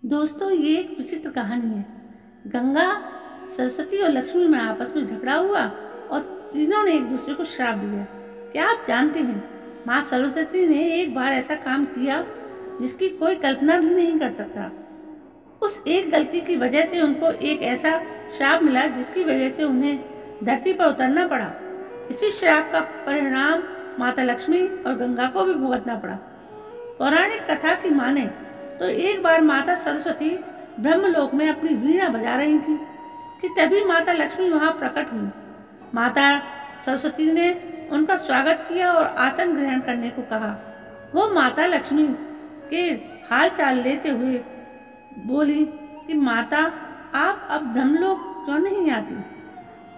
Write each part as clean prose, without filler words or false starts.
दोस्तों, ये एक विचित्र कहानी है। गंगा, सरस्वती और लक्ष्मी में आपस में झगड़ा हुआ और तीनों ने एक दूसरे को श्राप दिया। क्या आप जानते हैं, माँ सरस्वती ने एक बार ऐसा काम किया जिसकी कोई कल्पना भी नहीं कर सकता। उस एक गलती की वजह से उनको एक ऐसा श्राप मिला जिसकी वजह से उन्हें धरती पर उतरना पड़ा। इसी श्राप का परिणाम माता लक्ष्मी और गंगा को भी भुगतना पड़ा। पौराणिक कथा की माने तो एक बार माता सरस्वती ब्रह्मलोक में अपनी वीणा बजा रही थी कि तभी माता लक्ष्मी वहां प्रकट हुई। माता सरस्वती ने उनका स्वागत किया और आसन ग्रहण करने को कहा। वो माता लक्ष्मी के हाल चाल लेते हुए बोली कि माता, आप अब ब्रह्मलोक क्यों नहीं आती?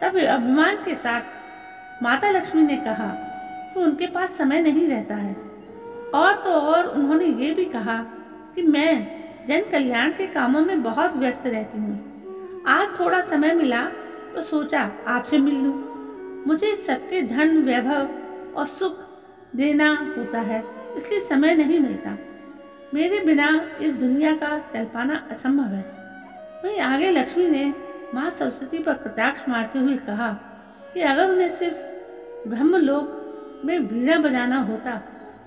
तब अभिमान के साथ माता लक्ष्मी ने कहा कि उनके पास समय नहीं रहता है। और तो और उन्होंने ये भी कहा कि मैं जन कल्याण के कामों में बहुत व्यस्त रहती हूँ। आज थोड़ा समय मिला तो सोचा आपसे मिल लूँ। मुझे सबके धन, वैभव और सुख देना होता है, इसलिए समय नहीं मिलता। मेरे बिना इस दुनिया का चल पाना असंभव है। वहीं आगे लक्ष्मी ने माँ सरस्वती पर कटाक्ष मारते हुए कहा कि अगर उन्हें सिर्फ ब्रह्मलोक में वीणा बजाना होता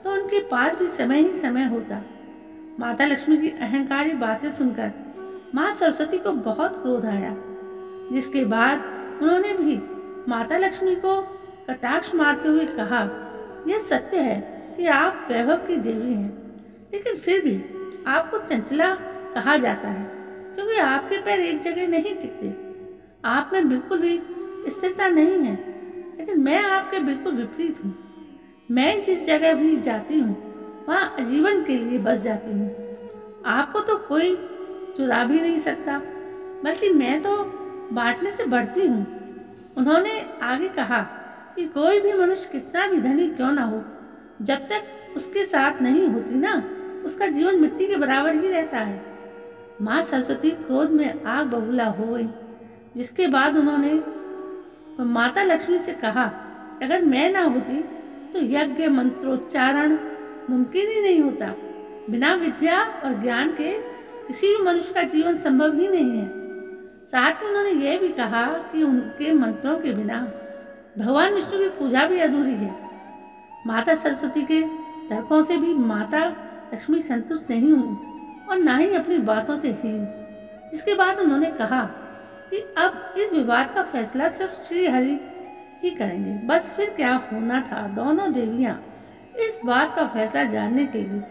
तो उनके पास भी समय ही समय होता। माता लक्ष्मी की अहंकारी बातें सुनकर माँ सरस्वती को बहुत क्रोध आया, जिसके बाद उन्होंने भी माता लक्ष्मी को कटाक्ष मारते हुए कहा, यह सत्य है कि आप वैभव की देवी हैं, लेकिन फिर भी आपको चंचला कहा जाता है क्योंकि आपके पैर एक जगह नहीं टिकते। आप में बिल्कुल भी स्थिरता नहीं है, लेकिन मैं आपके बिल्कुल विपरीत हूँ। मैं जिस जगह भी जाती हूँ वहाँ आजीवन के लिए बस जाती हूँ। आपको तो कोई चुरा भी नहीं सकता, बल्कि मैं तो बांटने से बढ़ती हूँ। उन्होंने आगे कहा कि कोई भी मनुष्य कितना भी धनी क्यों ना हो, जब तक उसके साथ नहीं होती ना, उसका जीवन मिट्टी के बराबर ही रहता है। माँ सरस्वती क्रोध में आग बबूला हो गई, जिसके बाद उन्होंने माता लक्ष्मी से कहा, अगर मैं ना होती तो यज्ञ मंत्रोच्चारण मुमकिन ही नहीं होता। बिना विद्या और ज्ञान के किसी भी मनुष्य का जीवन संभव ही नहीं है। साथ ही उन्होंने यह भी कहा कि उनके मंत्रों के बिना भगवान विष्णु की पूजा भी अधूरी है। माता सरस्वती के तर्कों से भी माता लक्ष्मी संतुष्ट नहीं हुई और ना ही अपनी बातों से हिली। जिसके बाद उन्होंने कहा कि अब इस विवाद का फैसला सिर्फ श्री हरि ही करेंगे। बस फिर क्या होना था, दोनों देवियां इस बात का फैसला जानने के लिए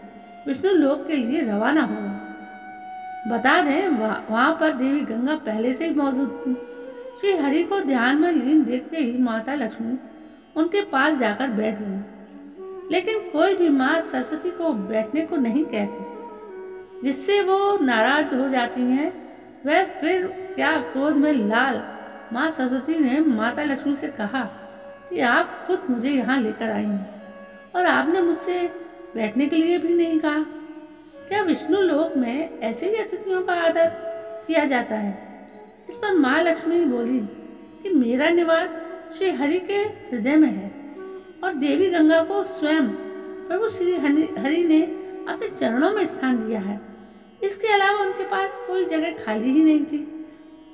विष्णु लोक के लिए रवाना हो गए। बता दें, वहां पर देवी गंगा पहले से ही मौजूद थी। श्री हरि को ध्यान में लीन देखते ही माता लक्ष्मी उनके पास जाकर बैठ गई, लेकिन कोई भी माँ सरस्वती को बैठने को नहीं कहती, जिससे वो नाराज हो जाती हैं। वह फिर क्या क्रोध में लाल माँ सरस्वती ने माता लक्ष्मी से कहा कि आप खुद मुझे यहाँ लेकर आई हैं और आपने मुझसे बैठने के लिए भी नहीं कहा। क्या विष्णु लोक में ऐसे ही अतिथियों का आदर किया जाता है? इस पर माँ लक्ष्मी बोली कि मेरा निवास श्री हरि के हृदय में है और देवी गंगा को स्वयं प्रभु श्री हरि ने अपने चरणों में स्थान दिया है। इसके अलावा उनके पास कोई जगह खाली ही नहीं थी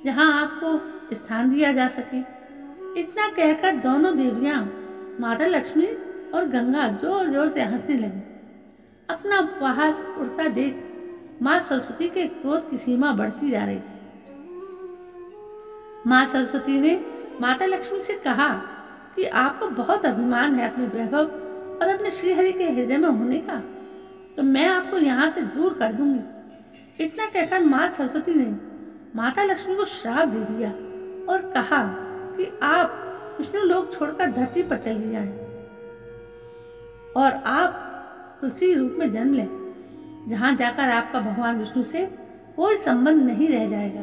जहाँ आपको स्थान दिया जा सके। इतना कहकर दोनों देवियां माता लक्ष्मी और गंगा जोर जोर से हंसने लगी। अपना उपहास उड़ता देख माँ सरस्वती के क्रोध की सीमा बढ़ती जा रही। माँ सरस्वती ने माता लक्ष्मी से कहा कि आपको बहुत अभिमान है अपने वैभव और अपने श्रीहरि के हृदय में होने का, तो मैं आपको यहाँ से दूर कर दूंगी। इतना कहकर माँ सरस्वती ने माता लक्ष्मी को श्राप दे दिया और कहा कि आप विष्णु लोक छोड़कर धरती पर चली जाएं और आप तुलसी रूप में जन्म लें, जहाँ जाकर आपका भगवान विष्णु से कोई संबंध नहीं रह जाएगा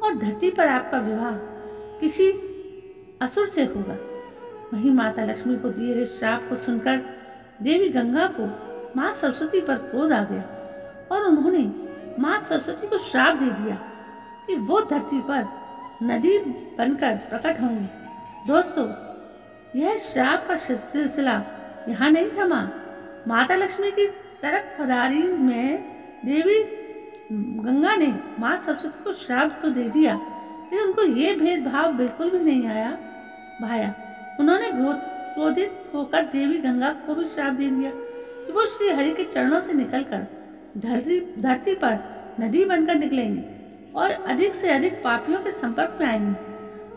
और धरती पर आपका विवाह किसी असुर से होगा। वहीं माता लक्ष्मी को दिए गए श्राप को सुनकर देवी गंगा को माँ सरस्वती पर क्रोध आ गया और उन्होंने माँ सरस्वती को श्राप दे दिया कि वो धरती पर नदी बनकर प्रकट होंगी। दोस्तों, यह श्राप का सिलसिला यहाँ नहीं थमा। माता लक्ष्मी की तरक फदारी में देवी गंगा ने माँ सरस्वती को श्राप तो दे दिया, लेकिन उनको ये भेदभाव बिल्कुल भी नहीं भाया। उन्होंने क्रोधित होकर देवी गंगा को भी श्राप दे दिया कि वो श्री हरि के चरणों से निकलकर धरती पर नदी बनकर निकलेंगी और अधिक से अधिक पापियों के संपर्क में आएंगी।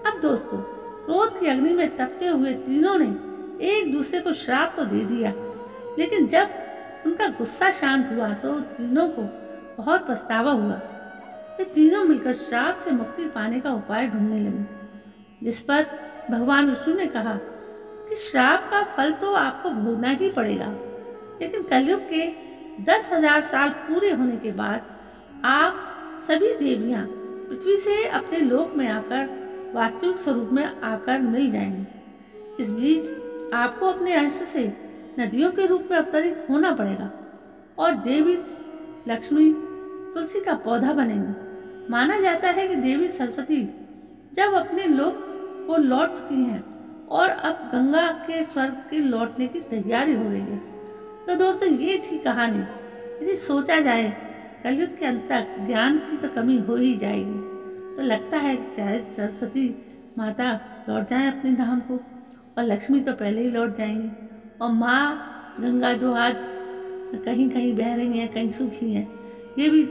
अब दोस्तों, क्रोध की अग्नि में तपते हुए तीनों ने एक दूसरे को श्राप तो दे दिया, लेकिन जब उनका गुस्सा शांत हुआ तो तीनों को बहुत पछतावा हुआ। वे तीनों मिलकर श्राप से मुक्ति पाने का उपाय ढूंढने लगे, जिस पर भगवान विष्णु ने कहा कि श्राप का फल तो आपको भोगना ही पड़ेगा, लेकिन कलयुग के 10,000 साल पूरे होने के बाद आप सभी देवियां पृथ्वी से अपने लोक में आकर वास्तविक स्वरूप में आकर मिल जाएंगी। इस बीच आपको अपने अंश से नदियों के रूप में अवतरित होना पड़ेगा और देवी लक्ष्मी तुलसी का पौधा बनेंगी। माना जाता है कि देवी सरस्वती जब अपने लोक को लौट चुकी हैं और अब गंगा के स्वर्ग के लौटने की तैयारी हो रही है। तो दोस्तों, ये थी कहानी। यदि सोचा जाए, कलयुग के अंत तक ज्ञान की तो कमी हो ही जाएगी, तो लगता है कि शायद सरस्वती माता लौट जाएं अपने धाम को, और लक्ष्मी तो पहले ही लौट जाएंगी, और माँ गंगा जो आज कहीं कहीं बह रही हैं, कहीं सूखी हैं, ये भी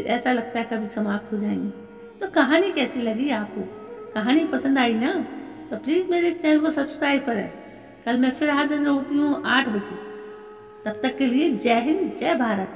ऐसा लगता है कभी समाप्त हो जाएंगी। तो कहानी कैसी लगी आपको? कहानी पसंद आई ना? तो प्लीज़ मेरे इस चैनल को सब्सक्राइब करें। कल मैं फिर हाजिर होती हूँ 8 बजे। तब तक के लिए जय हिंद, जय भारत।